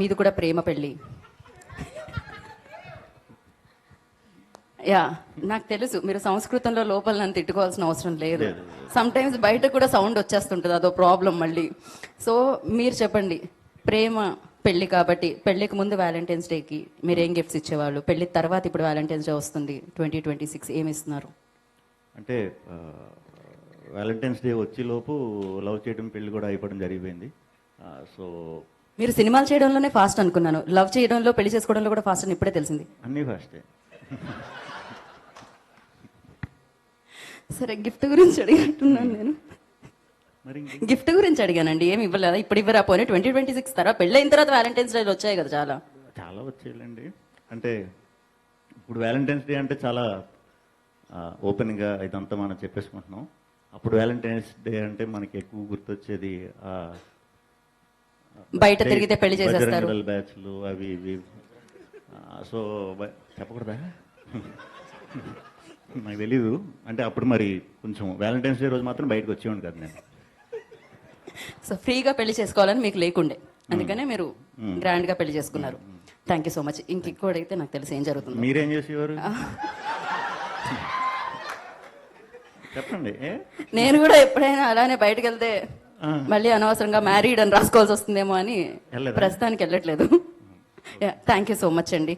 మీది కూడా ప్రేమ పెళ్ళి. యా, నాకు తెలుసు మీరు సంస్కృతంలో లోపల నన్ను తిట్టుకోవాల్సిన అవసరం లేదు. సమ్ టైమ్స్ బయట కూడా సౌండ్ వచ్చేస్తుంటుంది, అదో ప్రాబ్లం మళ్ళీ. సో మీరు చెప్పండి, ప్రేమ పెళ్లి కాబట్టి పెళ్లికి ముందు వ్యాలంటైన్స్ డేకి మీరు ఏం గిఫ్ట్స్ ఇచ్చేవాళ్ళు, పెళ్లి తర్వాత ఇప్పుడు వ్యాలంటైన్స్ డే వస్తుంది 2026, ఏమి ఇస్తున్నారు? అంటే వ్యాలంటైన్స్ డే వచ్చేలోపు లవ్ చేయడం పెళ్లి కూడా అయిపోవడం జరిగిపోయింది. సో మీరు సినిమాలు చేయడంలోనే ఫాస్ట్ అనుకున్నాను, లవ్ చేయడంలో పెళ్లి చేసుకోవడంలో కూడా ఫాస్ట్ అని ఇప్పుడే తెలిసింది. అన్నీ ఫస్టే. సరే, గిఫ్ట్ గురించి అడిగినట్టున్నాను నేను. మరి గిఫ్ట్ గురించి అడిగానండి, ఏమి ఇవ్వలేదా? ఇప్పుడు ఇవ్వరా? పోనీ 2026 తర్వాత పెళ్ళి అయిన తర్వాత వ్యాలంటైన్స్ డేలు వచ్చాయి కదా చాలా. చాలా వచ్చేయాలండి. అంటే ఇప్పుడు వ్యాలంటైన్స్ డే అంటే చాలా ఓపెన్గా ఇదంతా మనం చెప్పేసుకుంటున్నాం. అప్పుడు వ్యాలంటైన్స్ డే అంటే మనకి ఎక్కువ గుర్తొచ్చేది బయట తిరిగితే పెళ్లి చేసేస్తారు, బ్యాచ్లు అవి ఇవి. సో చెప్పకూడదా? నాకు తెలీదు. అంటే అప్పుడు మరి కొంచెం వ్యాలంటైన్స్ డే రోజు మాత్రం బయటకు వచ్చేవాడు కదా నేను. సో ఫ్రీగా పెళ్లి చేసుకోవాలని మీకు లేకుండే, అందుకనే మీరు గ్రాండ్ గా పెళ్లి చేసుకున్నారు. Thank you so much. ఇంకొకడైతే నాకు తెలిసి ఏం జరుగుతుంది. మీరేం చేసేవారు చెప్పండి. నేను కూడా ఎప్పుడైనా అలానే బయటకు వెళ్తే మళ్ళీ అనవసరంగా మ్యారీడ్ అని రాసుకోవాల్సి వస్తుందేమో అని ప్రస్తుతానికి వెళ్ళట్లేదు. థ్యాంక్ యూ సో మచ్ అండి.